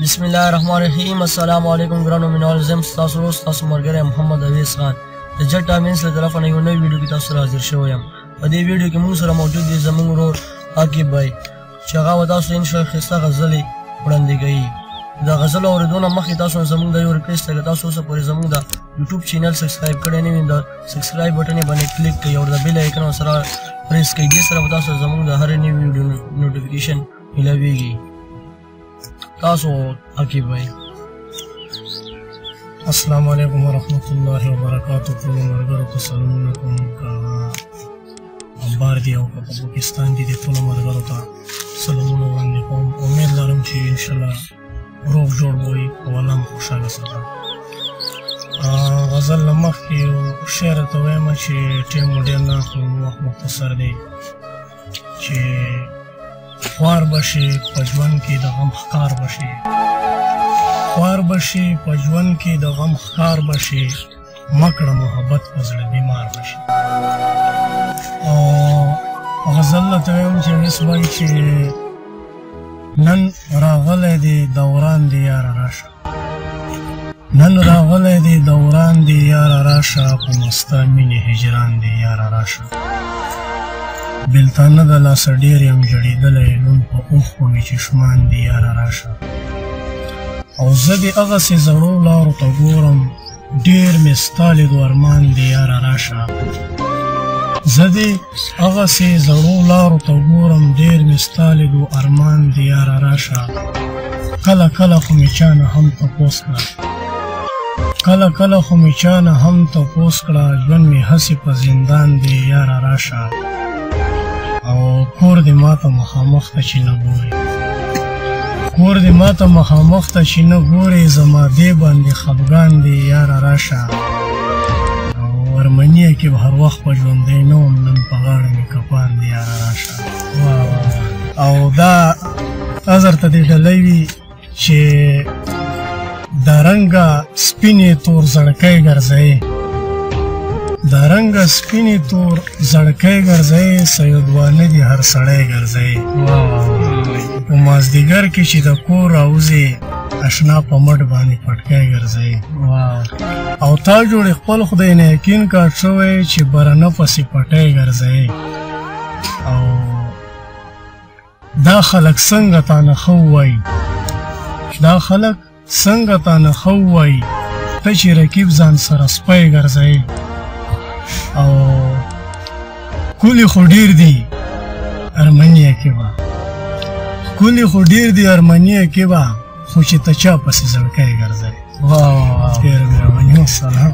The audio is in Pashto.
بسم الله الرحمن الرحیم. السلام علیکم ګرانو مینوال، زم ستاسو ورور ستاسو ملګری محمد اویس خان د جټ ټامینس له طرفه نه یو نوی ویډیو کې تاسو سره حاضر شوی یم. په دې ویډیو کې موږ سره موجود دی زموږ ورور عاقب بھائی چې هغه تاسو ان شاء الله ښایسته غزلې وړاندې کوي. د غزلو اورېدو مخکې تاسو زموږ د یو ریکویسټ دی، تاسو اوسه پورې زموږ د یوټیوب چینل سبسکرایب کړی نه وي، د سبسکرایب بټن باندې کلیک کړئ او د بیل آیکن سره پریس کړئ. دې سره به تاسو زموږ د هرې نوې ویډیو نوټیفیکیشن ملاویږي. تاسو عاقب بھائی. السلام علیکم ورحمۃ اللہ وبرکاتہ. ټولو ملګرو ته سلامونه کوم. که بار دی او که په پاکستان دي، د ټولو ملګرو ته سلامونه وړاندې کوم. امید لرم چې انشاءالله روغ جوړ به وي او الله مو خوشحاله ساتم. غزل نه مخکې یو شعر ته وایم چې ټیم مو ډېر نه اخلو، وخت مختصر دی. چې خوار بشي په ژوند کې د غم ښکار بشي، خوار بشي په ژوند کې د غم ښکار بشي، مکړه محبت په زړه بیمار بشي. او غزل ته وایم چې اوس وایي چې نن راغلی دی دوران دی یاره راشه، نن راغلی دی دوران دی یاره راشه، په مسته مینې هجران دی یاره راشه. بېلتانه د لاسه ډېر یم جړېدلی، نن په اوښکو مې چشمان دی یاره راشه. او زه دې هغسې زړو لارو ته ګورم، ډېر مې ستا لیدو ارمان دی یاره راشه. زه دې هغسې زړو لارو ته ګورم، ډېر مې ستا لیدو ارمان دی یاره راشه. کله کله خو مې چا نه هم تپوس کړه، کله کله خو مې چا نه هم تپوس کړه، ژوند مې هسې په زندان دی یاره راشه. او کور دې ماته مخامخ ته چې نه ګورې، کور دې ماته مخامخ ته چې نه ګورې، زما دې باندې خفګان دی یاره راشه. او ارمنیه کې به هر وخت په ژوندی نه وم، نن په غاړه مې کفان دی یاره راشه. او دا عذر ته دې ډلی وي چې د رنګه سپینې تور زړکی ګرځوې، د رنګه سپینې تور زړکی ګرځوې، سیدوانه دې هر سړی ګرځوې. په مازدیګر کې چې د کور راوځې، اشنا په مټ باندې پټکی ګرځوې. او تا جوړې خپل خدای نه یقین کاټ شوی چې برنه پسې پټی ګرځوې. او دا خلک څنګه تا نه ښه ووایي، دا خلک څنګه تا نه ښه ووایي، ته چې رقیب ځان سره سپی ګرځوې. او کولی خو ډېر دي ارمنیه کې به، کولی خو ډېر دي ارمنیه کې به، خو چې ته چا پسې زړکی ګرځوې. ډېر مهرباني. والسلام.